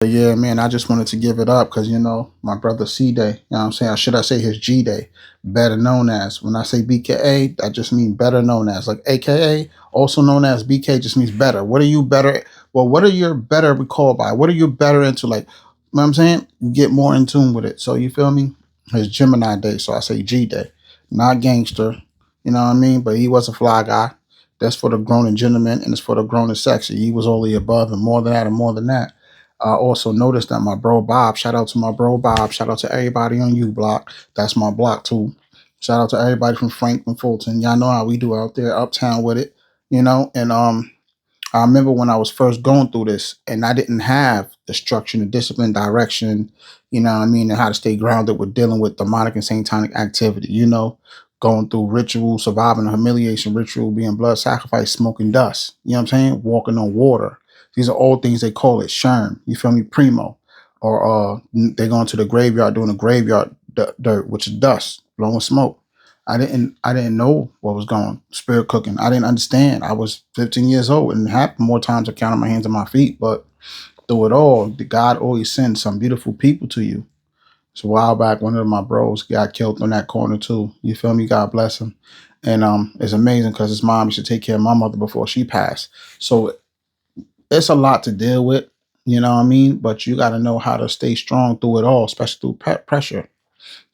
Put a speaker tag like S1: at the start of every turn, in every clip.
S1: But yeah, man, I just wanted to give it up because, my brother C Day, you know what I'm saying? Or should I say his G Day, better known as. When I say BKA, that just means better known as. Like AKA, also known as BK, just means better. What are you better? Well, what are you better recalled by? What are you better into? Like, you know what I'm saying? You get more in tune with it. So you feel me? His Gemini Day. So I say G Day. Not gangster, you know what I mean? But he was a fly guy. That's for the grown and gentleman, and it's for the grown and sexy. He was only above and more than that and more than that. I also noticed that my bro Bob, shout out to my bro Bob, shout out to everybody on U Block. That's my block too. Shout out to everybody from Franklin, Fulton. Y'all know how we do out there, uptown with it, And I remember when I was first going through this, and I didn't have the structure, the discipline, direction, what I mean, and how to stay grounded with dealing with demonic and satanic activity. Going through ritual, surviving a humiliation ritual, being blood sacrifice, smoking dust. You know what I'm saying? Walking on water. These are all things they call it sherm. You feel me? Primo. Or they go into the graveyard doing a graveyard dirt, which is dust, blowing smoke. I didn't know what was going spirit cooking. I didn't understand. I was 15 years old and it happened more times I counted my hands and my feet. But through it all, God always sends some beautiful people to you. So a while back, one of my bros got killed on that corner too. You feel me? God bless him. And it's amazing because his mom used to take care of my mother before she passed. So it's a lot to deal with, you know what I mean? But you got to know how to stay strong through it all, especially through pressure.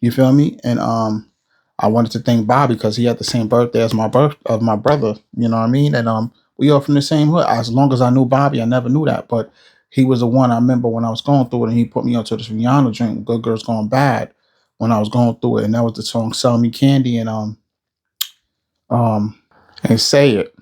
S1: You feel me? And I wanted to thank Bobby because he had the same birthday as my brother. You know what I mean? And we all from the same hood. As long as I knew Bobby, I never knew that, but he was the one I remember when I was going through it, and he put me onto this Rihanna drink, "Good Girls Gone Bad," when I was going through it, and that was the song "Sell Me Candy" um and "Say It."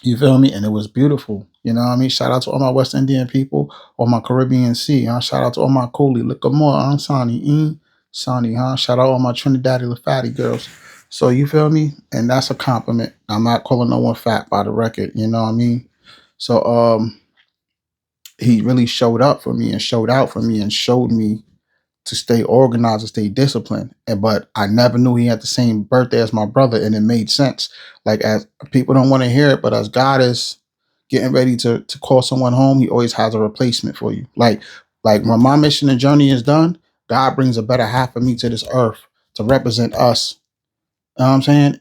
S1: You feel me? And it was beautiful. You know what I mean? Shout out to all my West Indian people, all my Caribbean Sea. Huh? Shout out to all my Coolie. Look more. I'm Sonny. Sonny, huh? Shout out all my Trinidad Fatty girls. So you feel me? And that's a compliment. I'm not calling no one fat by the record. You know what I mean? So he really showed up for me and showed out for me and showed me to stay organized and stay disciplined. But I never knew he had the same birthday as my brother, and it made sense. Like as people don't want to hear it, but as God is getting ready to call someone home, He always has a replacement for you. Like when my mission and journey is done, God brings a better half of me to this earth to represent us. You know what I'm saying?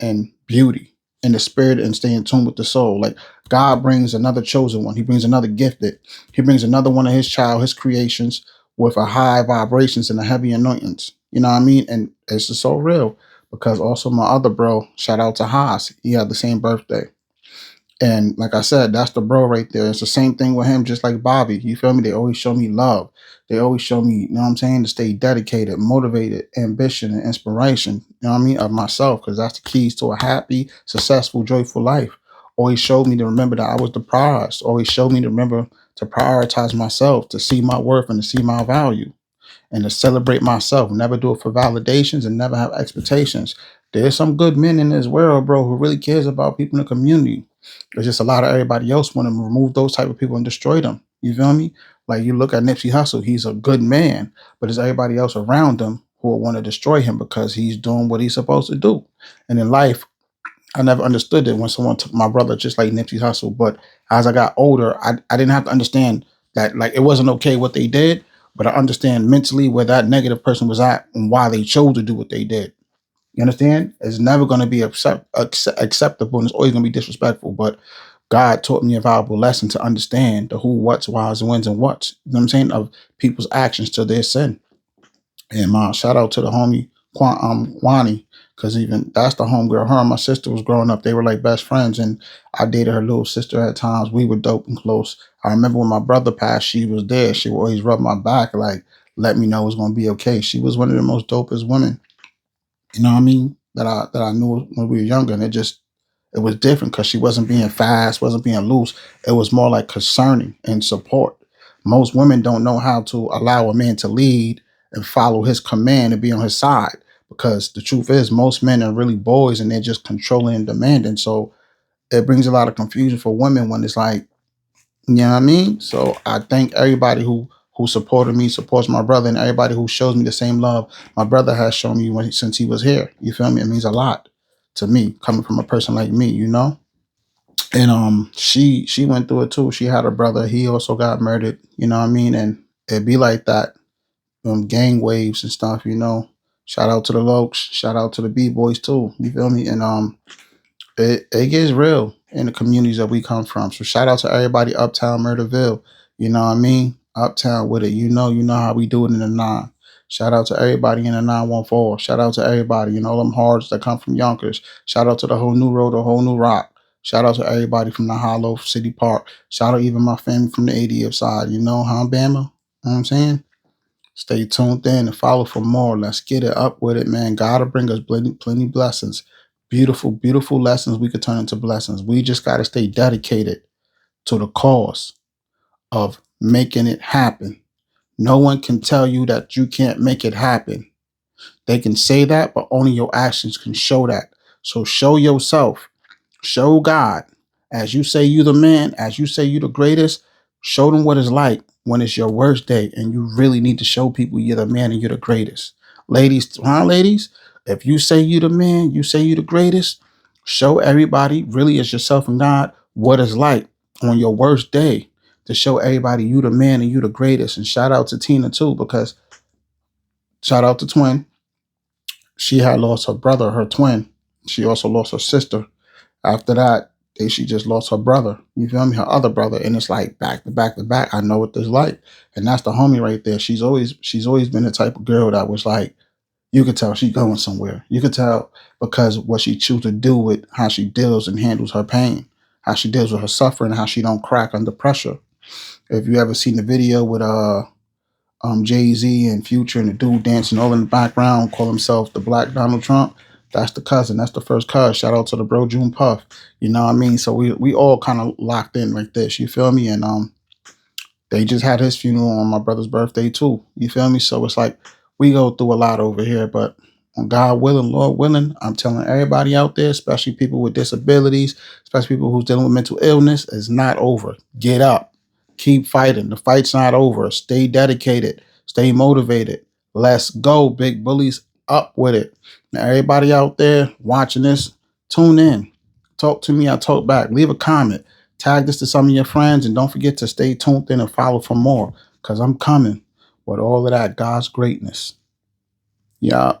S1: And beauty and the spirit and stay in tune with the soul. Like God brings another chosen one. He brings another gifted. He brings another one of his child, his creations with a high vibrations and a heavy anointings. You know what I mean? And it's just so real because also my other bro, shout out to Haas. He had the same birthday. And like I said, that's the bro right there. It's the same thing with him, just like Bobby. You feel me? They always show me love. They always show me, you know what I'm saying, to stay dedicated, motivated, ambition, and inspiration, you know what I mean, of myself, because that's the keys to a happy, successful, joyful life. Always showed me to remember that I was the prize. Always showed me to remember to prioritize myself, to see my worth and to see my value and to celebrate myself. Never do it for validations and never have expectations. There's some good men in this world, bro, who really cares about people in the community. There's just a lot of everybody else want to remove those type of people and destroy them. You feel me? Like you look at Nipsey Hussle, he's a good man, but there's everybody else around him who will want to destroy him because he's doing what he's supposed to do. And in life, I never understood it when someone took my brother just like Nipsey Hussle. But as I got older, I didn't have to understand that like it wasn't okay what they did, but I understand mentally where that negative person was at and why they chose to do what they did. You understand? It's never going to be acceptable and it's always going to be disrespectful. But God taught me a valuable lesson to understand the who, what's, whys, and whens, and whats. You know what I'm saying? Of people's actions to their sin. And my shout out to the homie Wani, because even that's the homegirl. Her and my sister was growing up. They were like best friends, and I dated her little sister at times. We were dope and close. I remember when my brother passed, she was there. She would always rub my back, like let me know it's gonna be okay. She was one of the most dopest women, you know what I mean, that I knew when we were younger, and it was different because she wasn't being fast, wasn't being loose. It was more like concerning and support. Most women don't know how to allow a man to lead and follow his command and be on his side. Because the truth is, most men are really boys and they're just controlling and demanding. So it brings a lot of confusion for women when it's like, you know what I mean? So I thank everybody who supported me, supports my brother, and everybody who shows me the same love my brother has shown me since he was here. You feel me? It means a lot to me coming from a person like me, you know? And she went through it too. She had a brother. He also got murdered. You know what I mean? And it'd be like that. Gang waves and stuff. Shout out to the Lokes. Shout out to the B boys too. You feel me? And it gets real in the communities that we come from. So shout out to everybody uptown Murderville. You know what I mean? Uptown with it. You know how we do it in the nine. Shout out to everybody in the 914. Shout out to everybody, them hards that come from Yonkers. Shout out to the whole new road, the whole new rock. Shout out to everybody from the Hollow City Park. Shout out even my family from the 80th side. Huh, Bama? You know what I'm saying? Stay tuned in and follow for more. Let's get it up with it, man. God will bring us plenty blessings. Beautiful, beautiful lessons we could turn into blessings. We just got to stay dedicated to the cause of making it happen. No one can tell you that you can't make it happen. They can say that, but only your actions can show that. So show yourself. Show God. As you say you the man, as you say you the greatest, show them what it's like when it's your worst day and you really need to show people you're the man and you're the greatest. Ladies, huh, ladies? If you say you the man, you say you the greatest, show everybody, really as yourself and God, what it's like on your worst day to show everybody you the man and you the greatest. And shout out to Tina too, because shout out to Twin. She had lost her brother, her twin. She also lost her sister. After that, she just lost her brother. You feel me? Her other brother, and it's like back to back to back. I know what this like, and that's the homie right there. She's always been the type of girl that was like, you could tell she's going somewhere. You could tell because what she chooses to do with how she deals and handles her pain, how she deals with her suffering, how she don't crack under pressure. If you ever seen the video with Jay-Z and Future and the dude dancing all in the background, call himself the Black Donald Trump. That's the cousin. That's the first cousin. Shout out to the bro June Puff. You know what I mean? So we all kind of locked in like this. You feel me? And they just had his funeral on my brother's birthday too. You feel me? So it's like we go through a lot over here, but on God willing, Lord willing, I'm telling everybody out there, especially people with disabilities, especially people who's dealing with mental illness, it's not over. Get up. Keep fighting. The fight's not over. Stay dedicated. Stay motivated. Let's go, big bullies. Up with it. Now, everybody out there watching this, tune in. Talk to me. I talk back. Leave a comment. Tag this to some of your friends, and don't forget to stay tuned in and follow for more, because I'm coming with all of that God's greatness. Yeah.